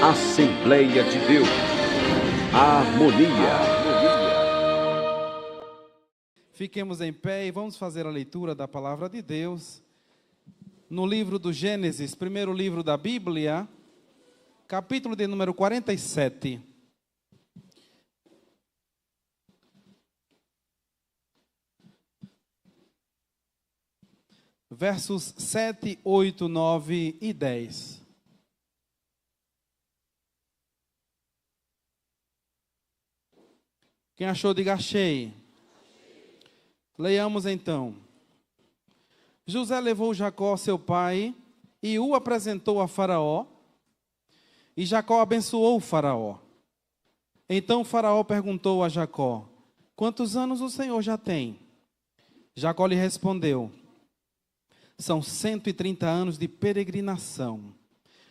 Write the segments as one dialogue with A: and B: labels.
A: Assembleia de Deus, harmonia.
B: Fiquemos em pé e vamos fazer a leitura da palavra de Deus no livro do Gênesis, primeiro livro da Bíblia, capítulo de número 47. Versos 7, 8, 9 e 10. Quem achou, diga achei. Leiamos então. José levou Jacó, seu pai, e o apresentou a Faraó, e Jacó abençoou o Faraó. Então Faraó perguntou a Jacó: quantos anos o Senhor já tem? Jacó lhe respondeu: são 130 anos de peregrinação.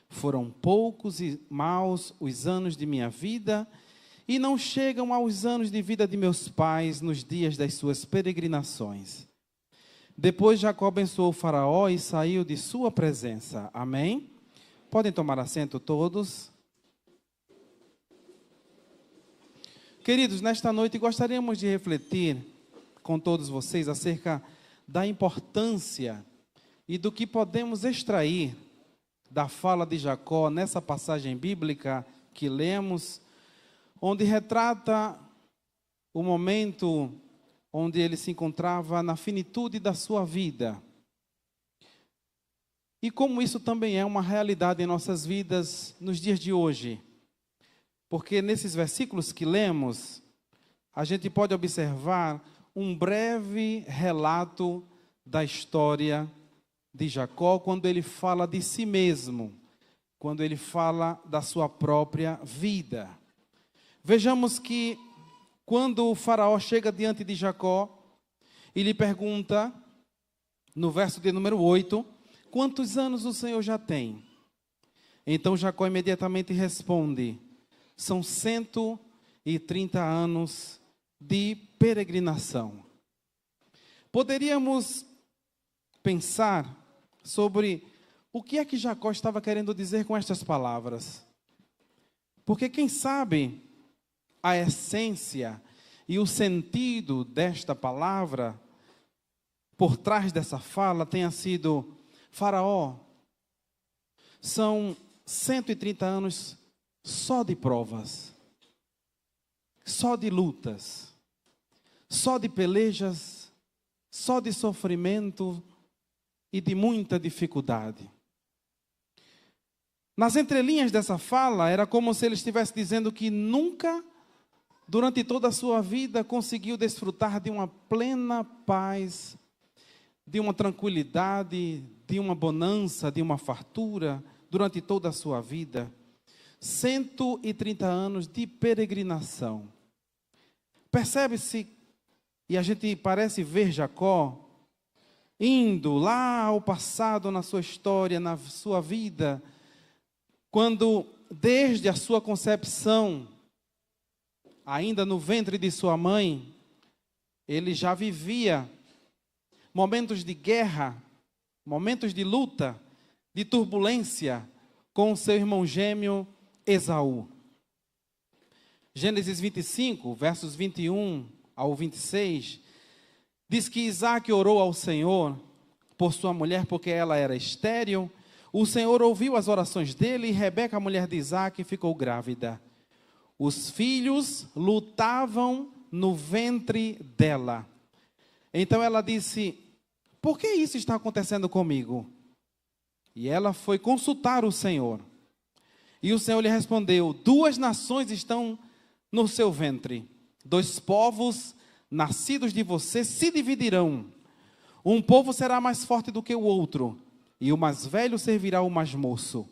B: Foram poucos e maus os anos de minha vida, e não chegam aos anos de vida de meus pais nos dias das suas peregrinações. Depois Jacó abençoou o Faraó e saiu de sua presença. Amém? Podem tomar assento todos. Queridos, nesta noite gostaríamos de refletir com todos vocês acerca da importância e do que podemos extrair da fala de Jacó nessa passagem bíblica que lemos, onde retrata o momento onde ele se encontrava na finitude da sua vida. E como isso também é uma realidade em nossas vidas nos dias de hoje. Porque nesses versículos que lemos, a gente pode observar um breve relato da história de Jacó, quando ele fala de si mesmo, quando ele fala da sua própria vida. Vejamos que quando o Faraó chega diante de Jacó e lhe pergunta, no verso de número 8, quantos anos o Senhor já tem? Então Jacó imediatamente responde: são 130 anos de peregrinação. Poderíamos pensar sobre o que é que Jacó estava querendo dizer com estas palavras. Porque quem sabe a essência e o sentido desta palavra, por trás dessa fala, tenha sido: Faraó, são 130 anos só de provas, só de lutas, só de pelejas, só de sofrimento e de muita dificuldade. Nas entrelinhas dessa fala, era como se ele estivesse dizendo que nunca, durante toda a sua vida, conseguiu desfrutar de uma plena paz, de uma tranquilidade, de uma bonança, de uma fartura, durante toda a sua vida. 130 anos de peregrinação. Percebe-se, e a gente parece ver Jacó indo lá ao passado na sua história, na sua vida, quando desde a sua concepção, ainda no ventre de sua mãe, ele já vivia momentos de guerra, momentos de luta, de turbulência com o seu irmão gêmeo Esaú. Gênesis 25, versos 21 ao 26, diz que Isaac orou ao Senhor por sua mulher, porque ela era estéril. O Senhor ouviu as orações dele e Rebeca, a mulher de Isaac, ficou grávida. Os filhos lutavam no ventre dela. Então ela disse: por que isso está acontecendo comigo? E ela foi consultar o Senhor. E o Senhor lhe respondeu: 2 nações estão no seu ventre. 2 povos nascidos de você se dividirão. Um povo será mais forte do que o outro, e o mais velho servirá ao mais moço.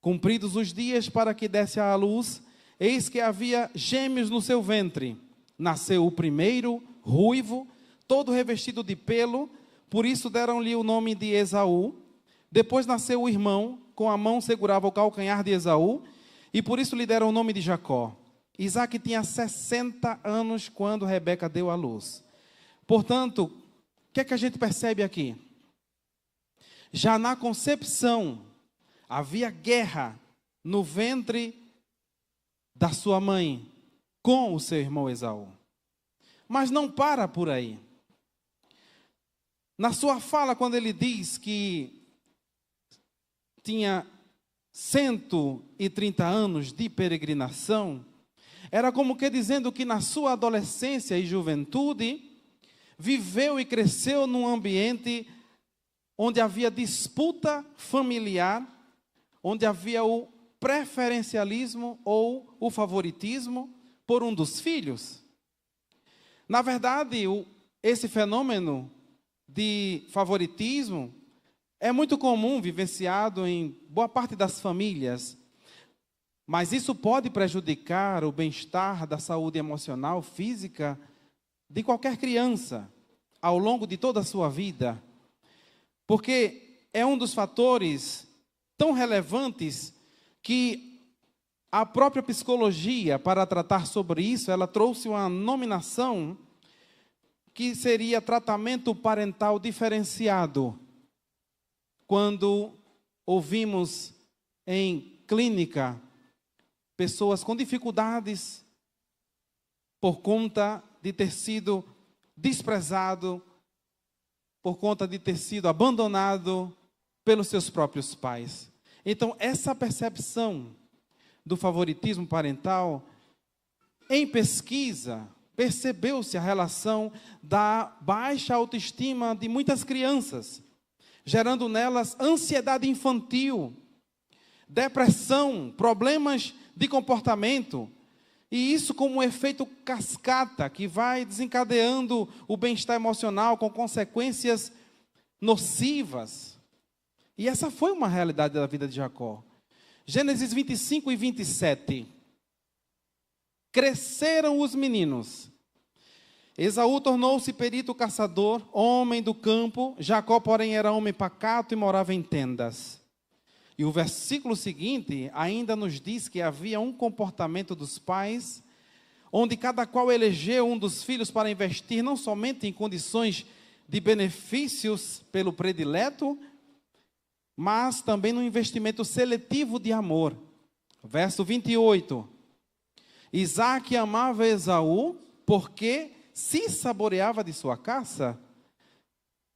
B: Cumpridos os dias para que desse à luz, eis que havia gêmeos no seu ventre. Nasceu o primeiro, ruivo, todo revestido de pelo, por isso deram-lhe o nome de Esaú. Depois nasceu o irmão, com a mão segurava o calcanhar de Esaú, e por isso lhe deram o nome de Jacó. Isaac tinha 60 anos quando Rebeca deu à luz. Portanto, o que é que a gente percebe aqui? Já na concepção, havia guerra no ventre da sua mãe com o seu irmão Esaú. Mas não para por aí. Na sua fala, quando ele diz que tinha 130 anos de peregrinação, era como que dizendo que na sua adolescência e juventude, viveu e cresceu num ambiente onde havia disputa familiar, onde havia o preferencialismo ou o favoritismo por um dos filhos. Na verdade, esse fenômeno de favoritismo é muito comum, vivenciado em boa parte das famílias, mas isso pode prejudicar o bem-estar da saúde emocional, física, de qualquer criança, ao longo de toda a sua vida, porque é um dos fatores tão relevantes que a própria psicologia, para tratar sobre isso, ela trouxe uma nominação que seria tratamento parental diferenciado. Quando ouvimos em clínica pessoas com dificuldades por conta de ter sido desprezado, por conta de ter sido abandonado pelos seus próprios pais. Então, essa percepção do favoritismo parental, em pesquisa, percebeu-se a relação da baixa autoestima de muitas crianças, gerando nelas ansiedade infantil, depressão, problemas de comportamento, e isso como um efeito cascata, que vai desencadeando o bem-estar emocional com consequências nocivas. E essa foi uma realidade da vida de Jacó. Gênesis 25 e 27. Cresceram os meninos. Esaú tornou-se perito caçador, homem do campo. Jacó, porém, era homem pacato e morava em tendas. E o versículo seguinte ainda nos diz que havia um comportamento dos pais, onde cada qual elegeu um dos filhos para investir não somente em condições de benefícios pelo predileto, mas também no investimento seletivo de amor. Verso 28. Isaque amava Esaú porque se saboreava de sua caça.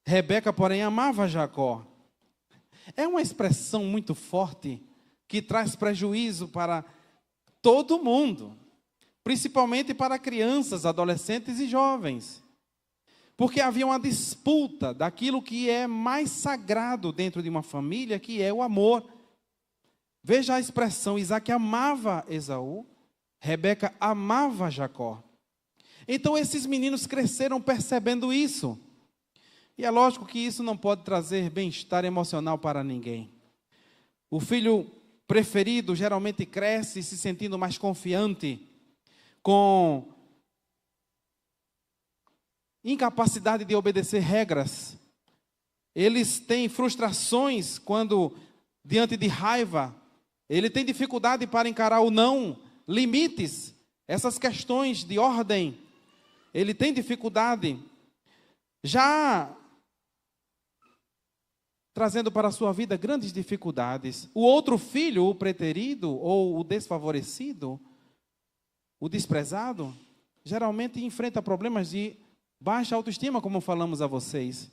B: Rebeca, porém, amava Jacó. É uma expressão muito forte que traz prejuízo para todo mundo, principalmente para crianças, adolescentes e jovens. Porque havia uma disputa daquilo que é mais sagrado dentro de uma família, que é o amor. Veja a expressão, Isaque amava Esaú, Rebeca amava Jacó. Então esses meninos cresceram percebendo isso. E é lógico que isso não pode trazer bem-estar emocional para ninguém. O filho preferido geralmente cresce se sentindo mais confiante, com incapacidade de obedecer regras. Eles têm frustrações quando, diante de raiva, ele tem dificuldade para encarar o não, limites, essas questões de ordem. Ele tem dificuldade. Já trazendo para a sua vida grandes dificuldades. O outro filho, o preterido ou o desfavorecido, o desprezado, geralmente enfrenta problemas de baixa autoestima, como falamos a vocês.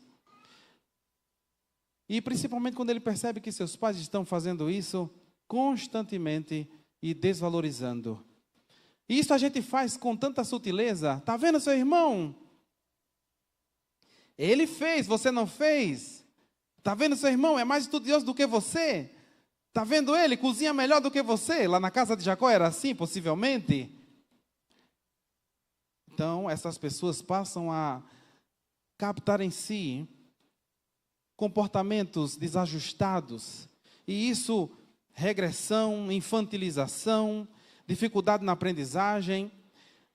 B: E principalmente quando ele percebe que seus pais estão fazendo isso constantemente e desvalorizando. E isso a gente faz com tanta sutileza. Está vendo seu irmão? Ele fez, você não fez. Está vendo seu irmão? É mais estudioso do que você. Está vendo ele? Cozinha melhor do que você. Lá na casa de Jacó era assim, possivelmente. Então, essas pessoas passam a captar em si comportamentos desajustados. E isso, regressão, infantilização, dificuldade na aprendizagem,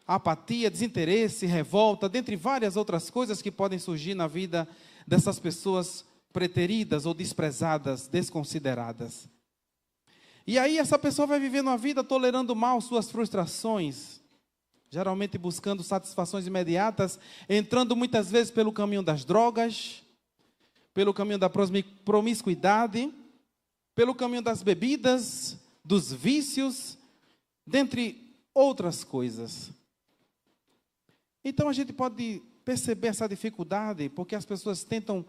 B: apatia, desinteresse, revolta, dentre várias outras coisas que podem surgir na vida dessas pessoas preteridas ou desprezadas, desconsideradas. E aí essa pessoa vai vivendo a vida tolerando mal suas frustrações, geralmente buscando satisfações imediatas, entrando muitas vezes pelo caminho das drogas, pelo caminho da promiscuidade, pelo caminho das bebidas, dos vícios, dentre outras coisas. Então a gente pode perceber essa dificuldade, porque as pessoas tentam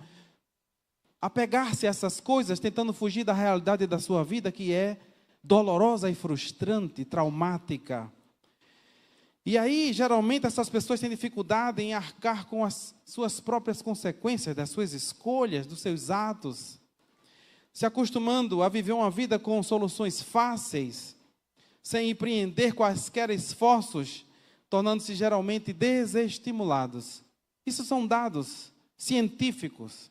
B: apegar-se a essas coisas, tentando fugir da realidade da sua vida, que é dolorosa e frustrante, traumática. E aí, geralmente, essas pessoas têm dificuldade em arcar com as suas próprias consequências, das suas escolhas, dos seus atos, se acostumando a viver uma vida com soluções fáceis, sem empreender quaisquer esforços, tornando-se geralmente desestimulados. Isso são dados científicos.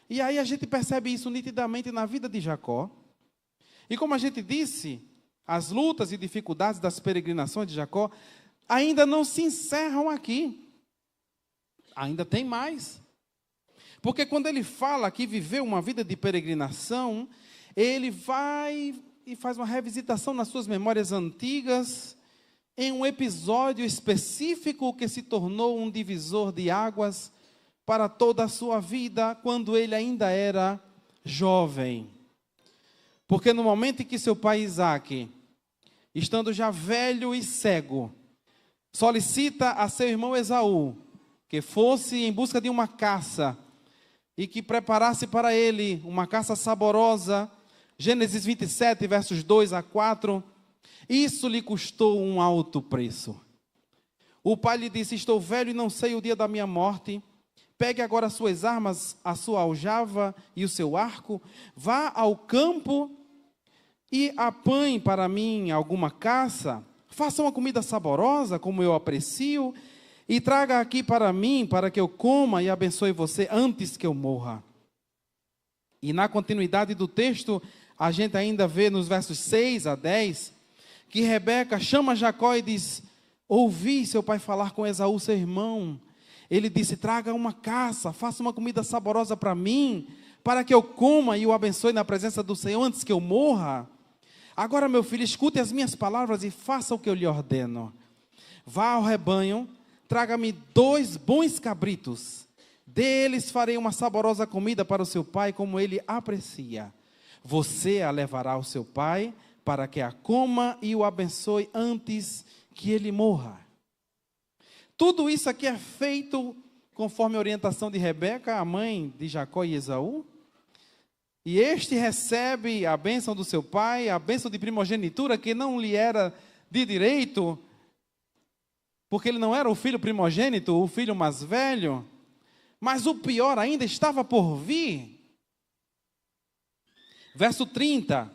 B: E aí a gente percebe isso nitidamente na vida de Jacó. E como a gente disse, as lutas e dificuldades das peregrinações de Jacó ainda não se encerram aqui. Ainda tem mais. Porque quando ele fala que viveu uma vida de peregrinação, ele vai e faz uma revisitação nas suas memórias antigas, em um episódio específico que se tornou um divisor de águas para toda a sua vida, quando ele ainda era jovem. Porque no momento em que seu pai Isaque, estando já velho e cego, solicita a seu irmão Esaú que fosse em busca de uma caça e que preparasse para ele uma caça saborosa, Gênesis 27, versos 2 a 4, isso lhe custou um alto preço. O pai lhe disse: estou velho e não sei o dia da minha morte. Pegue agora as suas armas, a sua aljava e o seu arco, vá ao campo e apanhe para mim alguma caça, faça uma comida saborosa, como eu aprecio, e traga aqui para mim, para que eu coma e abençoe você antes que eu morra. E na continuidade do texto, a gente ainda vê nos versos 6 a 10, que Rebeca chama Jacó e diz: ouvi seu pai falar com Esaú, seu irmão. Ele disse: traga uma caça, faça uma comida saborosa para mim, para que eu coma e o abençoe na presença do Senhor antes que eu morra. Agora, meu filho, escute as minhas palavras e faça o que eu lhe ordeno. Vá ao rebanho, traga-me 2 bons cabritos. Deles farei uma saborosa comida para o seu pai, como ele aprecia. Você a levará ao seu pai, para que a coma e o abençoe antes que ele morra. Tudo isso aqui é feito conforme a orientação de Rebeca, a mãe de Jacó e Esaú. E este recebe a bênção do seu pai, a bênção de primogenitura, que não lhe era de direito, porque ele não era o filho primogênito, o filho mais velho. Mas o pior ainda estava por vir. Verso 30.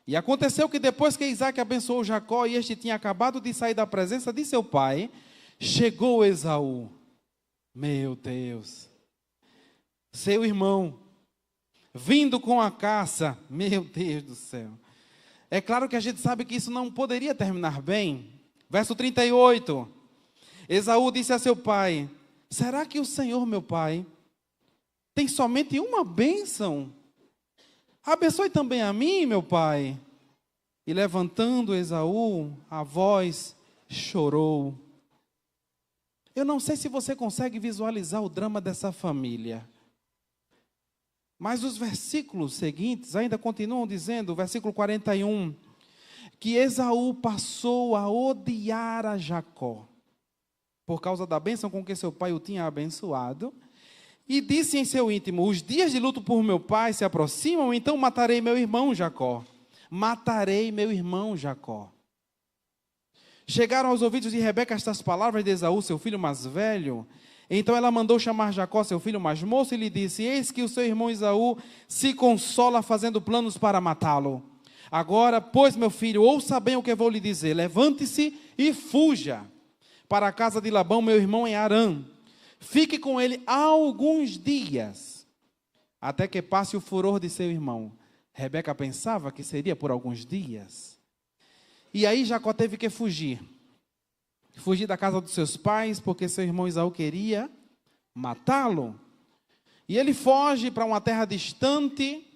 B: E aconteceu que depois que Isaque abençoou Jacó e este tinha acabado de sair da presença de seu pai, chegou Esaú. Meu Deus. Seu irmão, vindo com a caça. Meu Deus do céu. É claro que a gente sabe que isso não poderia terminar bem. Verso 38. Esaú disse a seu pai: será que o Senhor, meu pai, tem somente uma bênção? Abençoe também a mim, meu pai. E levantando Esaú, a voz chorou. Eu não sei se você consegue visualizar o drama dessa família. Mas os versículos seguintes ainda continuam dizendo, versículo 41, que Esaú passou a odiar a Jacó, por causa da bênção com que seu pai o tinha abençoado, e disse em seu íntimo: os dias de luto por meu pai se aproximam, então matarei meu irmão Jacó. Matarei meu irmão Jacó. Chegaram aos ouvidos de Rebeca estas palavras de Esaú, seu filho mais velho. Então ela mandou chamar Jacó, seu filho mais moço, e lhe disse: eis que o seu irmão Esaú se consola fazendo planos para matá-lo. Agora, pois, meu filho, ouça bem o que eu vou lhe dizer. Levante-se e fuja para a casa de Labão, meu irmão, em Harã. Fique com ele alguns dias, até que passe o furor de seu irmão. Rebeca pensava que seria por alguns dias. E aí Jacó teve que fugir. Fugir da casa dos seus pais, porque seu irmão Esaú queria matá-lo. E ele foge para uma terra distante,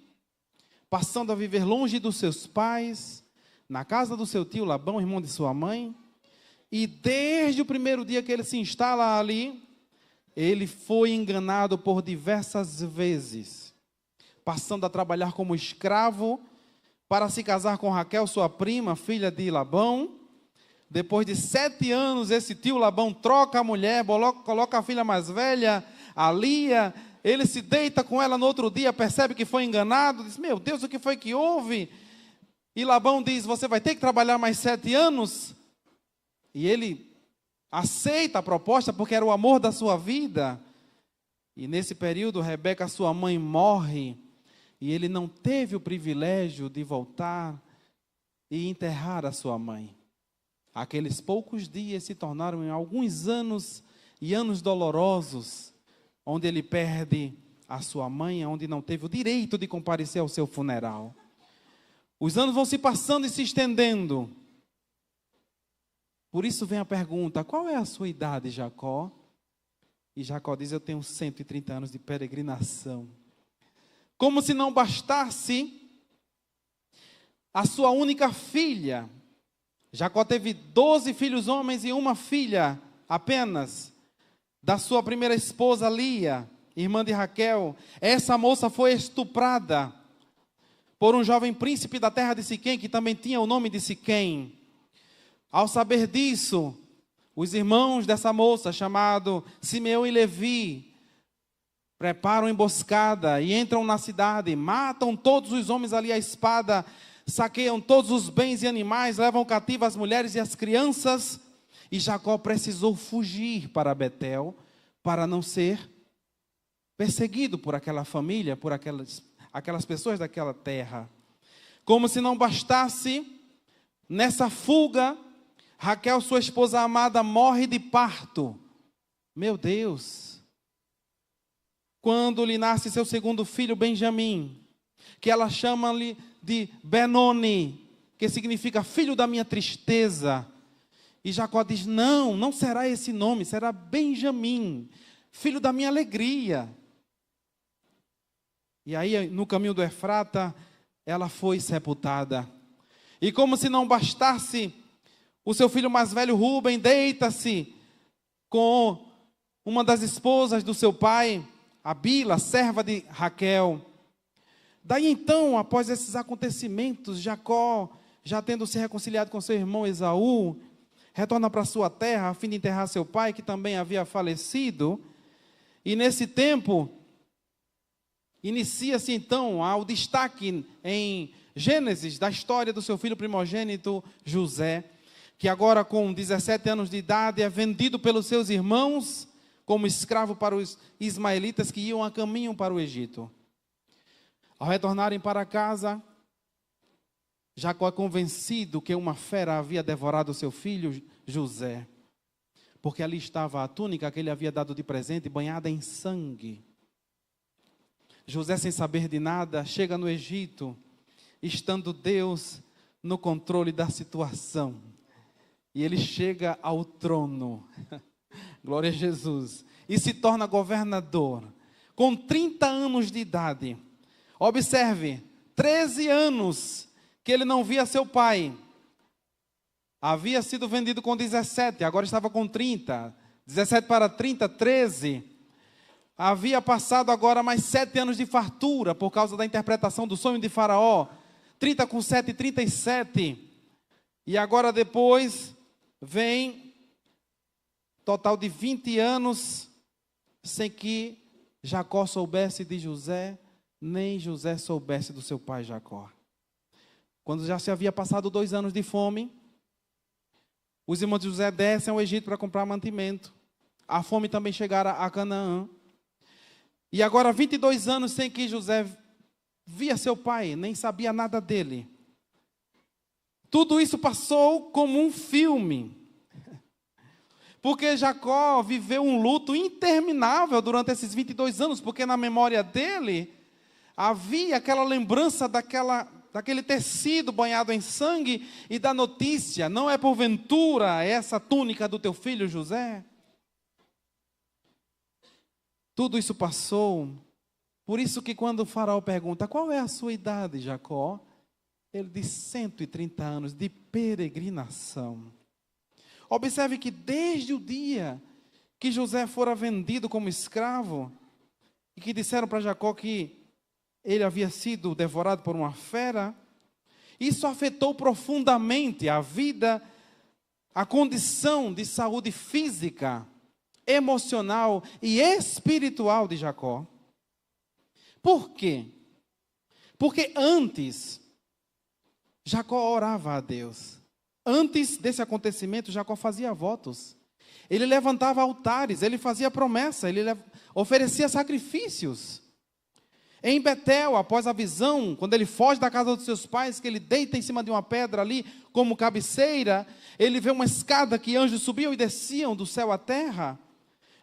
B: passando a viver longe dos seus pais, na casa do seu tio Labão, irmão de sua mãe. E desde o primeiro dia que ele se instala ali, ele foi enganado por diversas vezes, passando a trabalhar como escravo para se casar com Raquel, sua prima, filha de Labão. Depois de 7 anos, esse tio Labão troca a mulher, coloca a filha mais velha, a Lia. Ele se deita com ela no outro dia, percebe que foi enganado, diz, meu Deus, o que foi que houve? E Labão diz, você vai ter que trabalhar mais 7 anos? E ele aceita a proposta, porque era o amor da sua vida. E nesse período, Rebeca, sua mãe, morre, e ele não teve o privilégio de voltar e enterrar a sua mãe. Aqueles poucos dias se tornaram em alguns anos, e anos dolorosos, onde ele perde a sua mãe, onde não teve o direito de comparecer ao seu funeral. Os anos vão se passando e se estendendo. Por isso vem a pergunta, qual é a sua idade, Jacó? E Jacó diz, eu tenho 130 anos de peregrinação. Como se não bastasse a sua única filha. Jacó teve 12 filhos homens e uma filha apenas, da sua primeira esposa Lia, irmã de Raquel. Essa moça foi estuprada por um jovem príncipe da terra de Siquém, que também tinha o nome de Siquém. Ao saber disso, os irmãos dessa moça, chamado Simeão e Levi, preparam emboscada e entram na cidade, matam todos os homens ali à espada, saqueiam todos os bens e animais, levam cativo as mulheres e as crianças, e Jacó precisou fugir para Betel, para não ser perseguido por aquela família, por aquelas pessoas daquela terra. Como se não bastasse, nessa fuga, Raquel, sua esposa amada, morre de parto. Meu Deus! Quando lhe nasce seu segundo filho, Benjamim, que ela chama-lhe de Benoni, que significa filho da minha tristeza. E Jacó diz, não será esse nome, será Benjamim, filho da minha alegria. E aí, no caminho do Efrata, ela foi sepultada. E como se não bastasse, o seu filho mais velho, Rúben, deita-se com uma das esposas do seu pai, a Bila, serva de Raquel. Daí então, após esses acontecimentos, Jacó, já tendo se reconciliado com seu irmão Esaú, retorna para sua terra a fim de enterrar seu pai, que também havia falecido. E nesse tempo, inicia-se então o destaque em Gênesis da história do seu filho primogênito José, que agora com 17 anos de idade é vendido pelos seus irmãos como escravo para os ismaelitas que iam a caminho para o Egito. Ao retornarem para casa, Jacó é convencido que uma fera havia devorado seu filho José, porque ali estava a túnica que ele havia dado de presente, banhada em sangue. José, sem saber de nada, chega no Egito, estando Deus no controle da situação. E ele chega ao trono, glória a Jesus, e se torna governador, com 30 anos de idade. Observe, 13 anos que ele não via seu pai. Havia sido vendido com 17, agora estava com 30. 17 para 30, 13. Havia passado agora mais 7 anos de fartura, por causa da interpretação do sonho de Faraó. 30 com 7, 37. E agora depois vem total de 20 anos sem que Jacó soubesse de José, nem José soubesse do seu pai Jacó. Quando já se havia passado 2 anos de fome, os irmãos de José descem ao Egito para comprar mantimento. A fome também chegara a Canaã. E agora 22 anos sem que José via seu pai, nem sabia nada dele. Tudo isso passou como um filme. Porque Jacó viveu um luto interminável durante esses 22 anos, porque na memória dele havia aquela lembrança daquele tecido banhado em sangue e da notícia, não é porventura essa túnica do teu filho José? Tudo isso passou. Por isso que quando o faraó pergunta, qual é a sua idade, Jacó? Ele diz 130 anos de peregrinação. Observe que desde o dia que José fora vendido como escravo, e que disseram para Jacó que ele havia sido devorado por uma fera, Isso afetou profundamente a vida, a condição de saúde física, emocional e espiritual de Jacó. Por quê? Porque antes, Jacó orava a Deus. Antes desse acontecimento, Jacó fazia votos. Ele levantava altares, ele fazia promessa, ele oferecia sacrifícios. Em Betel, após a visão, quando ele foge da casa dos seus pais, que ele deita em cima de uma pedra ali, como cabeceira, ele vê uma escada que anjos subiam e desciam do céu à terra.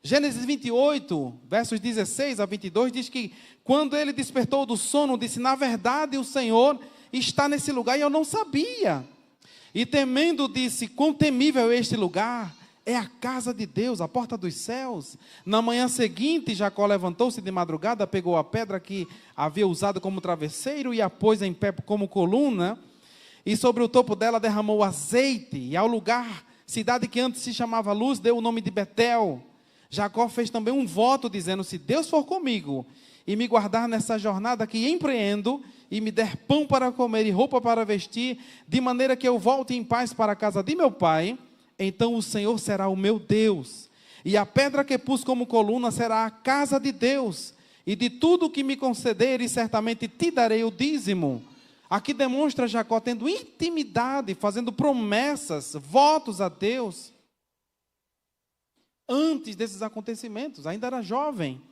B: Gênesis 28, versos 16 a 22, diz que quando ele despertou do sono, disse: na verdade o Senhor está nesse lugar e eu não sabia. E temendo, disse: quão temível é este lugar, é a casa de Deus, a porta dos céus. Na manhã seguinte, Jacó levantou-se de madrugada, pegou a pedra que havia usado como travesseiro e a pôs em pé como coluna, e sobre o topo dela derramou azeite, e ao lugar, cidade que antes se chamava Luz, deu o nome de Betel. Jacó fez também um voto, dizendo: se Deus for comigo e me guardar nessa jornada que empreendo, e me der pão para comer e roupa para vestir, de maneira que eu volte em paz para a casa de meu pai, então o Senhor será o meu Deus, e a pedra que pus como coluna será a casa de Deus, e de tudo que me concederes, certamente te darei o dízimo. Aqui demonstra Jacó tendo intimidade, fazendo promessas, votos a Deus, antes desses acontecimentos, ainda era jovem.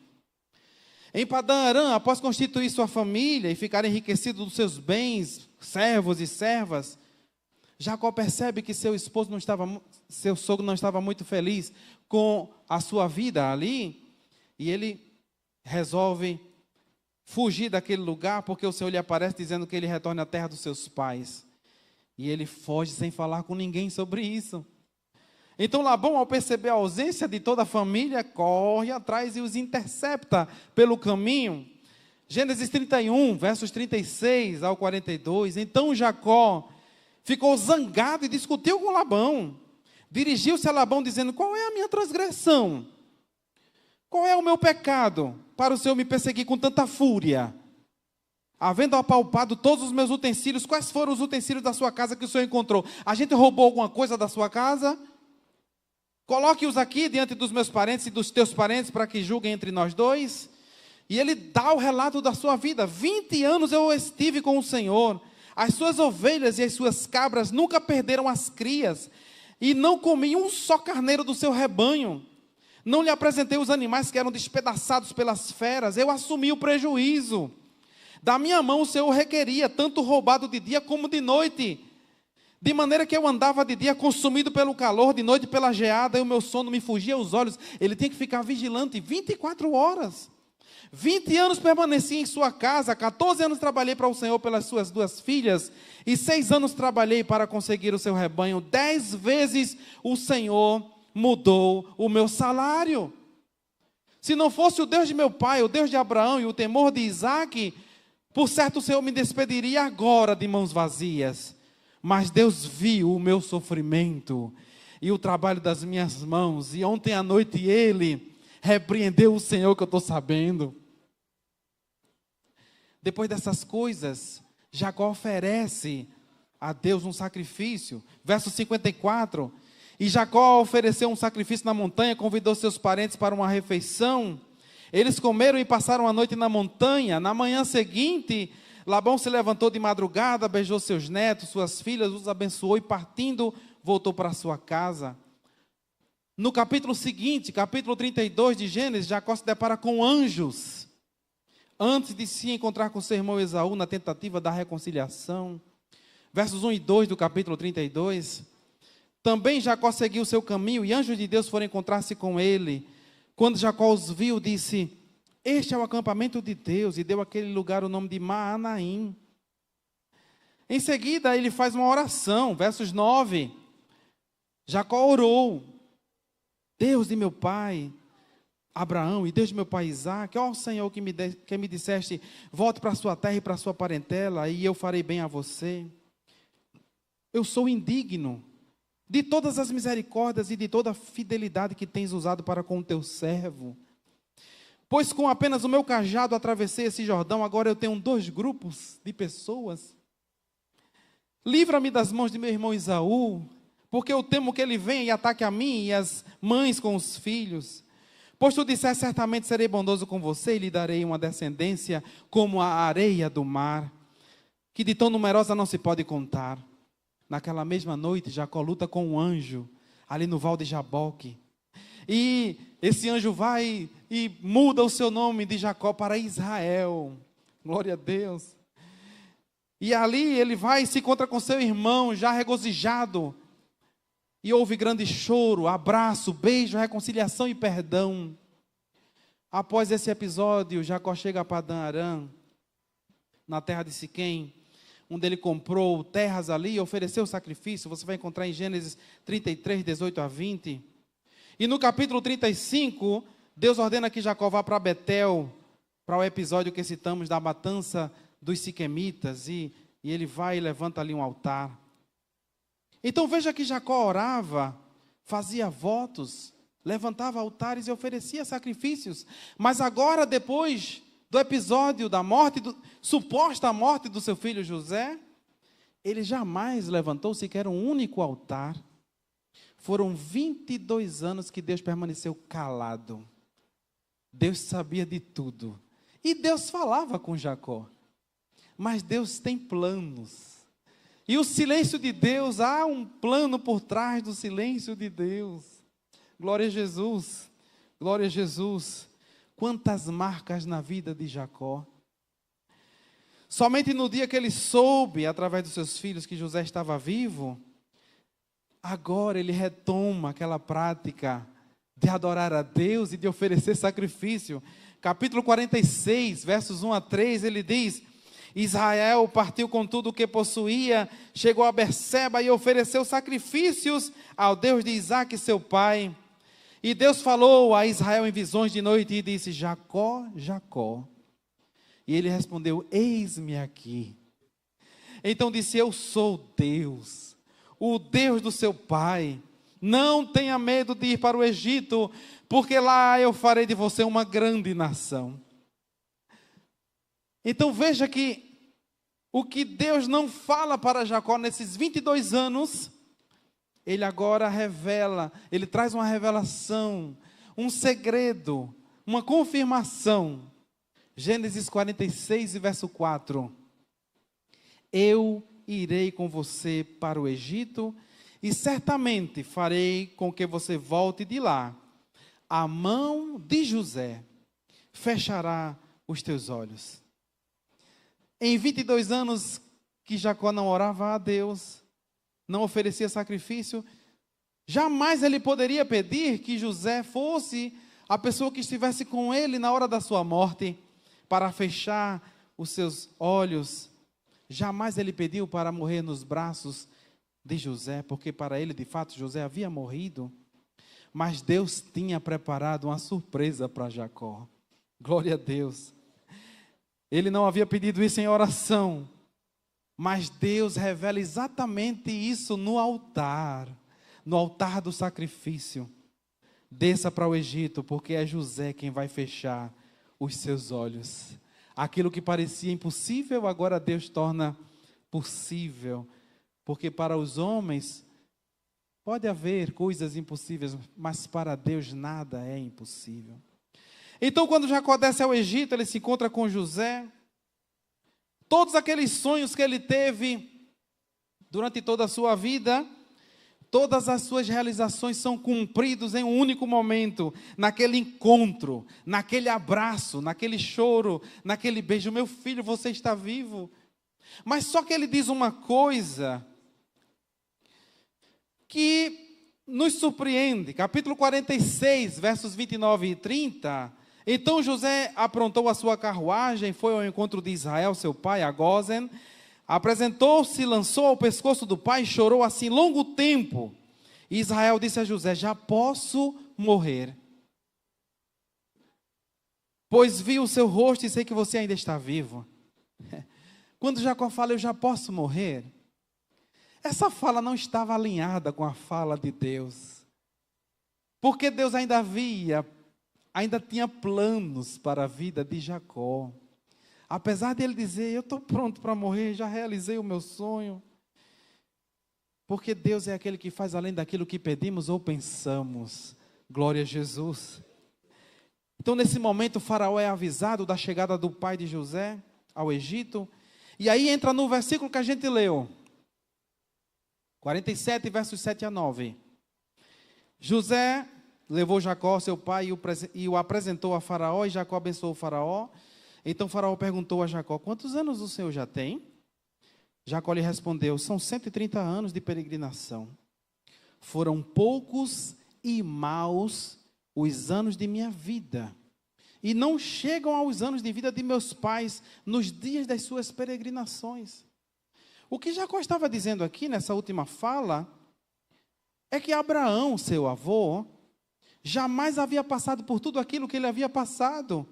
B: Em Padã Arã, após constituir sua família e ficar enriquecido dos seus bens, servos e servas, Jacó percebe que seu sogro não estava muito feliz com a sua vida ali, e ele resolve fugir daquele lugar, porque o Senhor lhe aparece dizendo que ele retorne à terra dos seus pais. E ele foge sem falar com ninguém sobre isso. Então Labão, ao perceber a ausência de toda a família, corre atrás e os intercepta pelo caminho. Gênesis 31, versos 36 ao 42. Então Jacó ficou zangado e discutiu com Labão. Dirigiu-se a Labão dizendo: qual é a minha transgressão? Qual é o meu pecado para o Senhor me perseguir com tanta fúria? Havendo apalpado todos os meus utensílios, quais foram os utensílios da sua casa que o Senhor encontrou? A gente roubou alguma coisa da sua casa? Coloque-os aqui diante dos meus parentes e dos teus parentes para que julguem entre nós dois. E ele dá o relato da sua vida. 20 anos eu estive com o Senhor. As suas ovelhas e as suas cabras nunca perderam as crias. E não comi um só carneiro do seu rebanho. Não lhe apresentei os animais que eram despedaçados pelas feras. Eu assumi o prejuízo. Da minha mão o Senhor requeria, tanto roubado de dia como de noite. De maneira que eu andava de dia consumido pelo calor, de noite pela geada, e o meu sono me fugia aos olhos. Ele tinha que ficar vigilante 24 horas. 20 anos permaneci em sua casa, 14 anos trabalhei para o Senhor pelas suas 2 filhas, e 6 anos trabalhei para conseguir o seu rebanho. 10 vezes o Senhor mudou o meu salário. Se não fosse o Deus de meu pai, o Deus de Abraão e o temor de Isaque, por certo o Senhor me despediria agora de mãos vazias. Mas Deus viu o meu sofrimento e o trabalho das minhas mãos, e ontem à noite ele repreendeu o Senhor, que eu estou sabendo. Depois dessas coisas, Jacó oferece a Deus um sacrifício. Verso 54, e Jacó ofereceu um sacrifício na montanha, convidou seus parentes para uma refeição. Eles comeram e passaram a noite na montanha. Na manhã seguinte, Labão se levantou de madrugada, beijou seus netos, suas filhas, os abençoou e partindo, voltou para sua casa. No capítulo seguinte, capítulo 32 de Gênesis, Jacó se depara com anjos, antes de se encontrar com seu irmão Esaú na tentativa da reconciliação. Versos 1 e 2 do capítulo 32. Também Jacó seguiu seu caminho e anjos de Deus foram encontrar-se com ele. Quando Jacó os viu, disse: este é o acampamento de Deus, e deu àquele lugar o nome de Maanaim. Em seguida, ele faz uma oração, versos 9. Jacó orou: Deus de meu pai Abraão e Deus de meu pai Isaque, ó Senhor que me disseste, volte para a sua terra e para a sua parentela, e eu farei bem a você. Eu sou indigno de todas as misericórdias e de toda a fidelidade que tens usado para com o teu servo. Pois com apenas o meu cajado atravessei esse Jordão, agora eu tenho 2 grupos de pessoas. livra-me das mãos de meu irmão Esaú, porque eu temo que ele venha e ataque a mim e as mães com os filhos. Pois tu disseste, certamente serei bondoso com você e lhe darei uma descendência como a areia do mar, que de tão numerosa não se pode contar. Naquela mesma noite, Jacó luta com um anjo, ali no val de Jaboque. E esse anjo vai e muda o seu nome de Jacó para Israel. Glória a Deus. E ali ele vai e se encontra com seu irmão, já regozijado. E houve grande choro, abraço, beijo, reconciliação e perdão. Após esse episódio, Jacó chega a Padã Arã, na terra de Siquém, onde ele comprou terras ali e ofereceu sacrifício. Você vai encontrar em Gênesis 33, 18 a 20. E no capítulo 35, Deus ordena que Jacó vá para Betel, para o episódio que citamos da matança dos siquemitas, e ele vai e levanta ali um altar. Então veja que Jacó orava, fazia votos, levantava altares e oferecia sacrifícios. Mas agora, depois do episódio da morte, suposta morte do seu filho José, ele jamais levantou sequer um único altar. Foram 22 anos que Deus permaneceu calado. Deus sabia de tudo. E Deus falava com Jacó. Mas Deus tem planos. E o silêncio de Deus, há um plano por trás do silêncio de Deus. Glória a Jesus. Glória a Jesus. Quantas marcas na vida de Jacó. Somente no dia que ele soube, através dos seus filhos, que José estava vivo, agora ele retoma aquela prática de adorar a Deus e de oferecer sacrifício. Capítulo 46, versos 1 a 3, ele diz: Israel partiu com tudo o que possuía, chegou a Berseba e ofereceu sacrifícios ao Deus de Isaque, seu pai. E Deus falou a Israel em visões de noite e disse: Jacó, Jacó. E ele respondeu: eis-me aqui. Então disse: eu sou Deus, o Deus do seu pai. Não tenha medo de ir para o Egito, porque lá eu farei de você uma grande nação. Então veja que o que Deus não fala para Jacó nesses 22 anos, ele agora revela, ele traz uma revelação, um segredo, uma confirmação. Gênesis 46, verso 4. Eu irei com você para o Egito e certamente farei com que você volte de lá. A mão de José fechará os teus olhos. Em 22 anos que Jacó não orava a Deus, não oferecia sacrifício, jamais ele poderia pedir que José fosse a pessoa que estivesse com ele na hora da sua morte, para fechar os seus olhos. Jamais ele pediu para morrer nos braços de José, porque para ele, de fato, José havia morrido. Mas Deus tinha preparado uma surpresa para Jacó. Glória a Deus. Ele não havia pedido isso em oração, mas Deus revela exatamente isso no altar do sacrifício. Desça para o Egito, porque é José quem vai fechar os seus olhos. Aquilo que parecia impossível, agora Deus torna possível. Porque para os homens pode haver coisas impossíveis, mas para Deus nada é impossível. Então, quando Jacó desce ao Egito, ele se encontra com José. Todos aqueles sonhos que ele teve durante toda a sua vida, todas as suas realizações são cumpridos em um único momento, naquele encontro, naquele abraço, naquele choro, naquele beijo. Meu filho, você está vivo. Mas só que ele diz uma coisa que nos surpreende. Capítulo 46, versos 29 e 30. Então José aprontou a sua carruagem, foi ao encontro de Israel, seu pai, a Gósen, apresentou-se, lançou ao pescoço do pai e chorou assim longo tempo. E Israel disse a José: já posso morrer, pois vi o seu rosto e sei que você ainda está vivo. Quando Jacó fala, eu já posso morrer, essa fala não estava alinhada com a fala de Deus, porque Deus ainda tinha planos para a vida de Jacó. Apesar de ele dizer: eu estou pronto para morrer, já realizei o meu sonho, Porque Deus é aquele que faz além daquilo que pedimos ou pensamos. Glória a Jesus. Então, nesse momento, o faraó é avisado da chegada do pai de José ao Egito. E aí entra no versículo que a gente leu. 47, versos 7 a 9. José levou Jacó, seu pai, e o apresentou a Faraó, e Jacó abençoou o Faraó. Então Faraó perguntou a Jacó: quantos anos o senhor já tem? Jacó lhe respondeu: são 130 anos de peregrinação. Foram poucos e maus os anos de minha vida, e não chegam aos anos de vida de meus pais nos dias das suas peregrinações. O que Jacó estava dizendo aqui nessa última fala é que Abraão, seu avô, jamais havia passado por tudo aquilo que ele havia passado.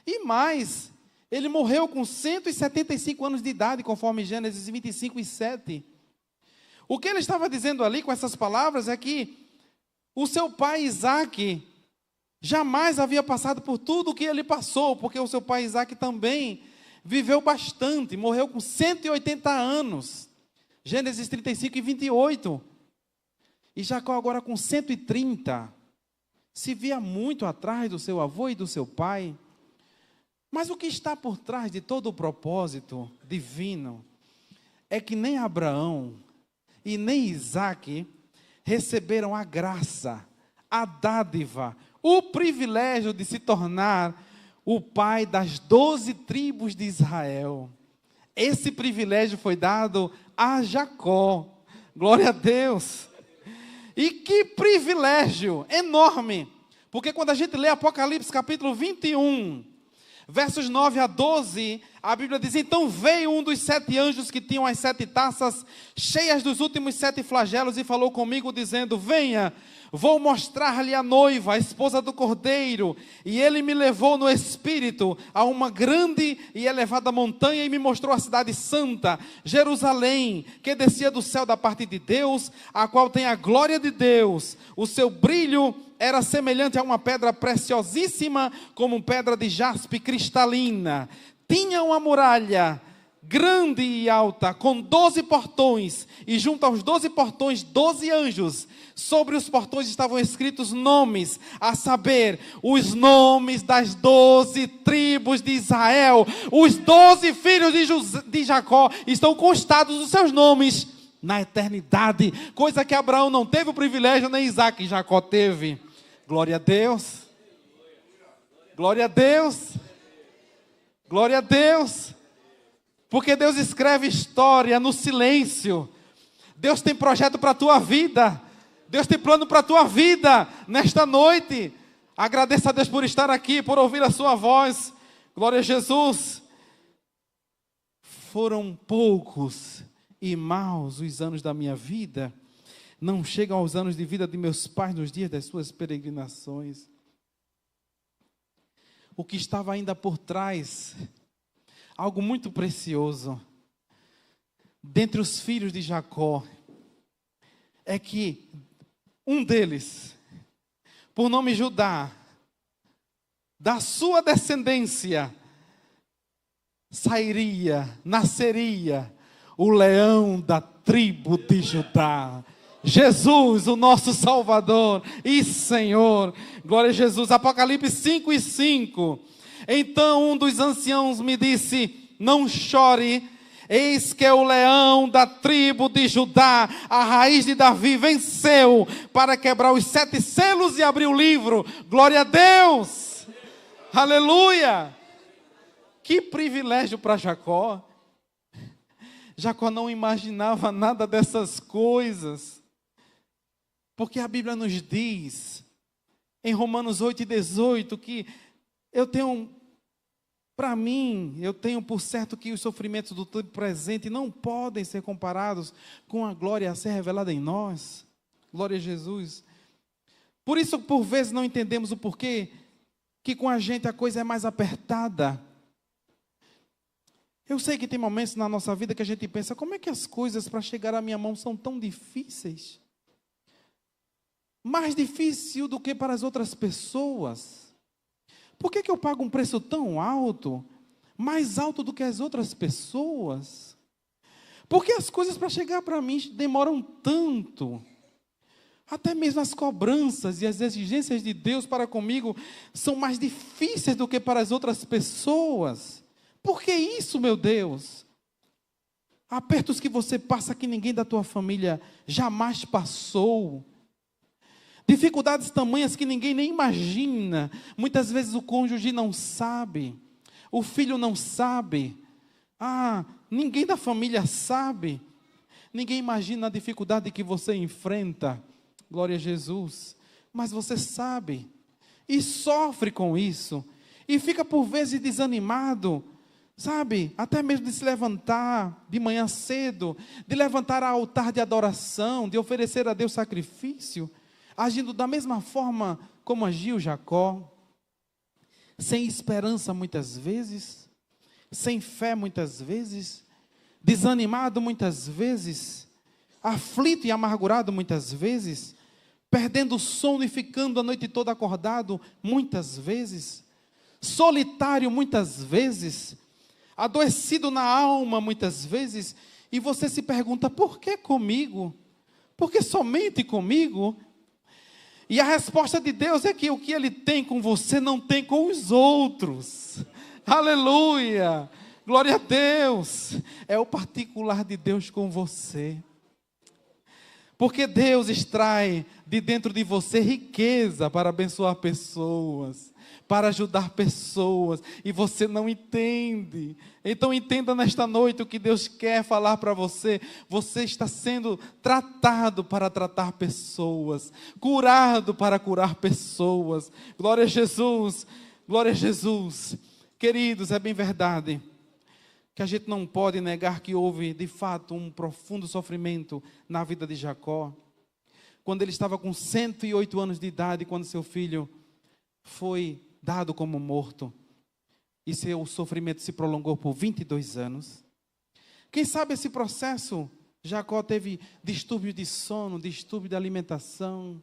B: E mais, ele morreu com 175 anos de idade, conforme Gênesis 25 e 7. O que ele estava dizendo ali com essas palavras é que o seu pai Isaque jamais havia passado por tudo o que ele passou, porque o seu pai Isaque também viveu bastante, morreu com 180 anos. Gênesis 35 e 28. E Jacó agora com 130, se via muito atrás do seu avô e do seu pai. Mas o que está por trás de todo o propósito divino é que nem Abraão e nem Isaque receberam a graça, a dádiva, o privilégio de se tornar o pai das 12 tribos de Israel. Esse privilégio foi dado a Jacó. Glória a Deus. E que privilégio enorme. Porque quando a gente lê Apocalipse capítulo 21, versos 9 a 12, a Bíblia diz: então veio um dos 7 anjos que tinham as 7 taças cheias dos últimos 7 flagelos e falou comigo dizendo: venha, vou mostrar-lhe a noiva, a esposa do Cordeiro. E ele me levou no espírito a uma grande e elevada montanha e me mostrou a cidade santa, Jerusalém, que descia do céu da parte de Deus, a qual tem a glória de Deus. O seu brilho era semelhante a uma pedra preciosíssima, como pedra de jaspe cristalina. Tinha uma muralha grande e alta, com 12 portões, e junto aos 12 portões, 12 anjos. Sobre os portões estavam escritos nomes, a saber, os nomes das 12 tribos de Israel. Os 12 filhos de Jacó estão constados os seus nomes na eternidade, coisa que Abraão não teve o privilégio, nem Isaque e Jacó teve. Glória a Deus. Glória a Deus. Glória a Deus. Porque Deus escreve história no silêncio. Deus tem projeto para a tua vida. Deus tem plano para a tua vida nesta noite. Agradeça a Deus por estar aqui, por ouvir a sua voz. Glória a Jesus. Foram poucos e maus os anos da minha vida. Não chegam aos anos de vida de meus pais nos dias das suas peregrinações. O que estava ainda por trás, algo muito precioso, dentre os filhos de Jacó, é que um deles, por nome Judá, da sua descendência, nasceria o leão da tribo de Judá. Jesus, o nosso Salvador e Senhor. Glória a Jesus. Apocalipse 5 e 5. Então um dos anciãos me disse: não chore, eis que o leão da tribo de Judá, a raiz de Davi, venceu para quebrar os 7 selos e abrir o livro. Glória a Deus. Aleluia. Que privilégio para Jacó. Jacó não imaginava nada dessas coisas. Porque a Bíblia nos diz, em Romanos 8 e 18, que eu tenho por certo que os sofrimentos do tempo presente não podem ser comparados com a glória a ser revelada em nós. Glória a Jesus. Por isso, por vezes, não entendemos o porquê que com a gente a coisa é mais apertada. Eu sei que tem momentos na nossa vida que a gente pensa: como é que as coisas para chegar à minha mão são tão difíceis? Mais difícil do que para as outras pessoas. Por que eu pago um preço tão alto? Mais alto do que as outras pessoas? Por que as coisas para chegar para mim demoram tanto? Até mesmo as cobranças e as exigências de Deus para comigo são mais difíceis do que para as outras pessoas. Por que isso, meu Deus? Apertos que você passa que ninguém da tua família jamais passou. Dificuldades tamanhas que ninguém nem imagina. Muitas vezes o cônjuge não sabe. O filho não sabe. Ninguém da família sabe. Ninguém imagina a dificuldade que você enfrenta. Glória a Jesus. Mas você sabe. E sofre com isso. E fica por vezes desanimado. Sabe? Até mesmo de se levantar de manhã cedo. De levantar ao altar de adoração. De oferecer a Deus sacrifício. Agindo da mesma forma como agiu Jacó. Sem esperança muitas vezes. Sem fé muitas vezes. Desanimado muitas vezes. Aflito e amargurado muitas vezes. Perdendo o sono e ficando a noite toda acordado muitas vezes. Solitário muitas vezes. Adoecido na alma muitas vezes. E você se pergunta, por que comigo? Por que somente comigo? E a resposta de Deus é que o que Ele tem com você não tem com os outros. Aleluia! Glória a Deus! É o particular de Deus com você. Porque Deus extrai de dentro de você riqueza para abençoar pessoas, para ajudar pessoas, e você não entende. Então entenda nesta noite o que Deus quer falar para você. Você está sendo tratado para tratar pessoas, curado para curar pessoas. Glória a Jesus, glória a Jesus. Queridos, é bem verdade que a gente não pode negar que houve, de fato, um profundo sofrimento na vida de Jacó. Quando ele estava com 108 anos de idade, quando seu filho foi dado como morto. E seu sofrimento se prolongou por 22 anos. Quem sabe esse processo, Jacó teve distúrbio de sono, distúrbio de alimentação,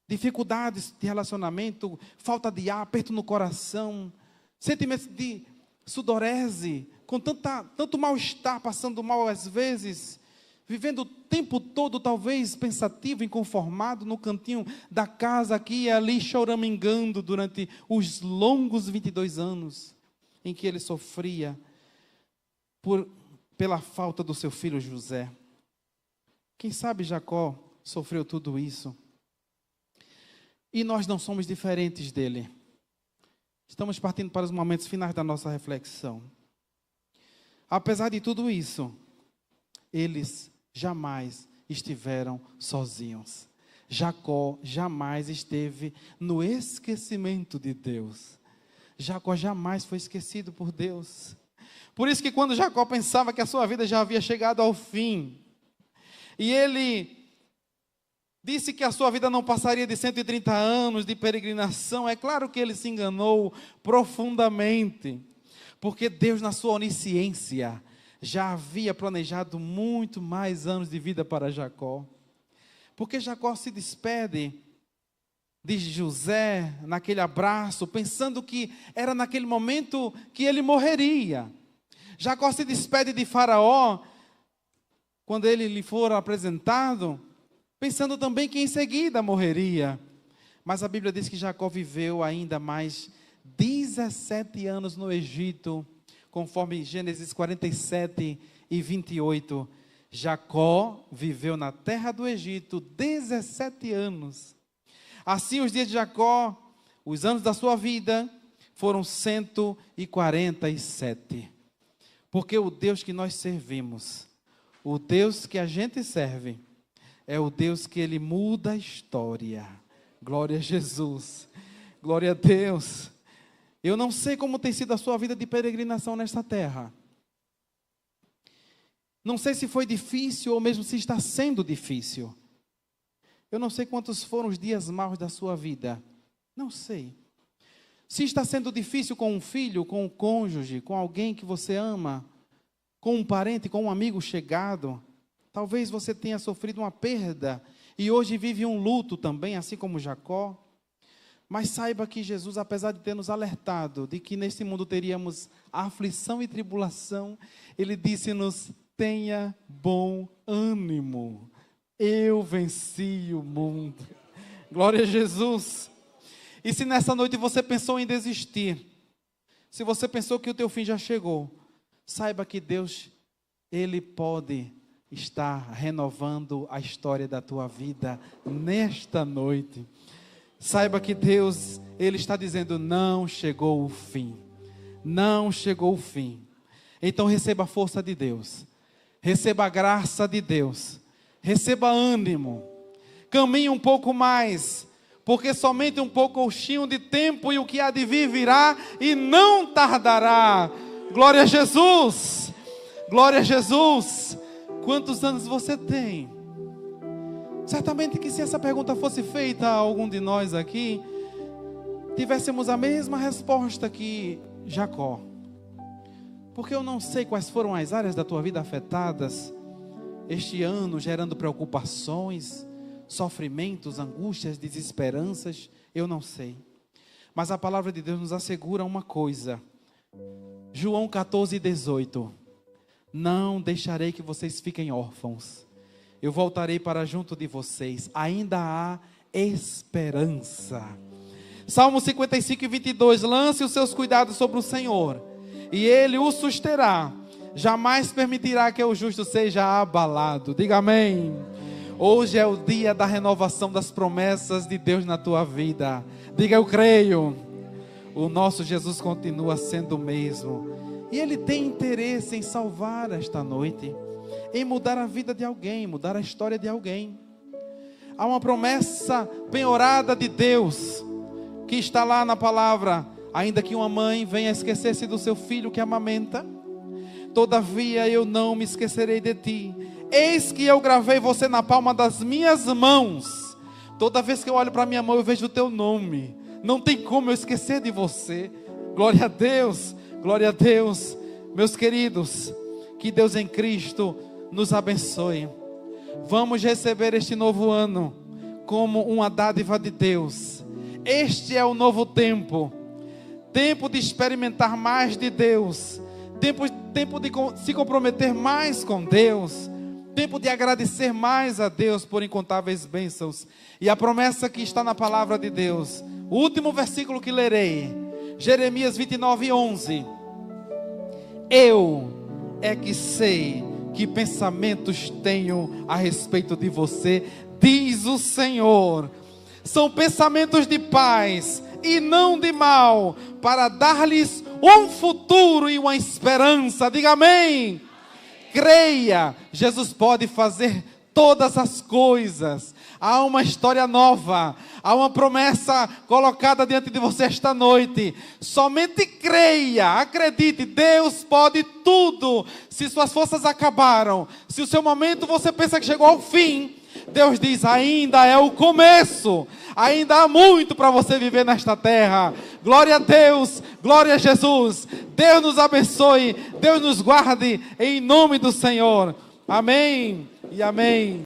B: dificuldades de relacionamento, falta de ar, aperto no coração, sentimentos de sudorese, com tanto mal-estar, passando mal às vezes, vivendo o tempo todo talvez pensativo, inconformado, no cantinho da casa, aqui e ali, choramingando durante os longos 22 anos, em que ele sofria pela falta do seu filho José. Quem sabe Jacó sofreu tudo isso. E nós não somos diferentes dele. Estamos partindo para os momentos finais da nossa reflexão. Apesar de tudo isso, eles jamais estiveram sozinhos. Jacó jamais esteve no esquecimento de Deus. Jacó jamais foi esquecido por Deus. Por isso que quando Jacó pensava que a sua vida já havia chegado ao fim, e ele disse que a sua vida não passaria de 130 anos de peregrinação, é claro que ele se enganou profundamente, porque Deus, na sua onisciência, já havia planejado muito mais anos de vida para Jacó. Porque Jacó se despede de José naquele abraço, pensando que era naquele momento que ele morreria. Jacó se despede de Faraó, quando ele lhe for apresentado, pensando também que em seguida morreria. Mas a Bíblia diz que Jacó viveu ainda mais 17 anos no Egito, conforme Gênesis 47 e 28. Jacó viveu na terra do Egito 17 anos. Assim, os dias de Jacó, os anos da sua vida, foram 147. Porque o Deus que nós servimos, o Deus que a gente serve, é o Deus que Ele muda a história. Glória a Jesus. Glória a Deus. Eu não sei como tem sido a sua vida de peregrinação nesta terra. Não sei se foi difícil ou mesmo se está sendo difícil. Eu não sei quantos foram os dias maus da sua vida. Não sei. Se está sendo difícil com um filho, com um cônjuge, com alguém que você ama, com um parente, com um amigo chegado. Talvez você tenha sofrido uma perda e hoje vive um luto também, assim como Jacó. Mas saiba que Jesus, apesar de ter nos alertado de que neste mundo teríamos aflição e tribulação, Ele disse-nos tenha bom ânimo. Eu venci o mundo. Glória a Jesus. E se nessa noite você pensou em desistir, se você pensou que o teu fim já chegou, saiba que Deus, Ele pode estar renovando a história da tua vida nesta noite. Saiba que Deus, Ele está dizendo, não chegou o fim. Não chegou o fim. Então receba a força de Deus. Receba a graça de Deus. Receba ânimo. Caminhe um pouco mais, porque somente um pouquinho de tempo e o que há de vir virá e não tardará. Glória a Jesus. Glória a Jesus. Quantos anos você tem? Certamente que se essa pergunta fosse feita a algum de nós aqui, tivéssemos a mesma resposta que Jacó. Porque eu não sei quais foram as áreas da tua vida afetadas este ano, gerando preocupações, sofrimentos, angústias, desesperanças, eu não sei. Mas a palavra de Deus nos assegura uma coisa. João 14:18. Não deixarei que vocês fiquem órfãos. Eu voltarei para junto de vocês. Ainda há esperança. Salmo 55:22. Lance os seus cuidados sobre o Senhor, e Ele o susterá. Jamais permitirá que o justo seja abalado. Diga amém. Hoje é o dia da renovação das promessas de Deus na tua vida. Diga, eu creio. O nosso Jesus continua sendo o mesmo. E Ele tem interesse em salvar esta noite, em mudar a vida de alguém, mudar a história de alguém. Há uma promessa penhorada de Deus, que está lá na palavra. Ainda que uma mãe venha esquecer-se do seu filho que amamenta, todavia eu não me esquecerei de ti. Eis que eu gravei você na palma das minhas mãos. Toda vez que eu olho para minha mão, eu vejo o teu nome. Não tem como eu esquecer de você. Glória a Deus, glória a Deus. Meus queridos, que Deus em Cristo nos abençoe. Vamos receber este novo ano como uma dádiva de Deus. Este é o novo tempo. Tempo de experimentar mais de Deus. Tempo de se comprometer mais com Deus. Tempo de agradecer mais a Deus por incontáveis bênçãos. E a promessa que está na palavra de Deus. O último versículo que lerei. Jeremias 29:11. Eu é que sei que pensamentos tenho a respeito de você, diz o Senhor. São pensamentos de paz e não de mal, para dar-lhes um futuro e uma esperança. Diga amém. Creia, Jesus pode fazer todas as coisas. Há uma história nova, há uma promessa colocada diante de você esta noite. Somente creia, acredite, Deus pode tudo. Se suas forças acabaram, se o seu momento você pensa que chegou ao fim, Deus diz, ainda é o começo. Ainda há muito para você viver nesta terra. Glória a Deus, glória a Jesus. Deus nos abençoe, Deus nos guarde, em nome do Senhor. Amém e amém.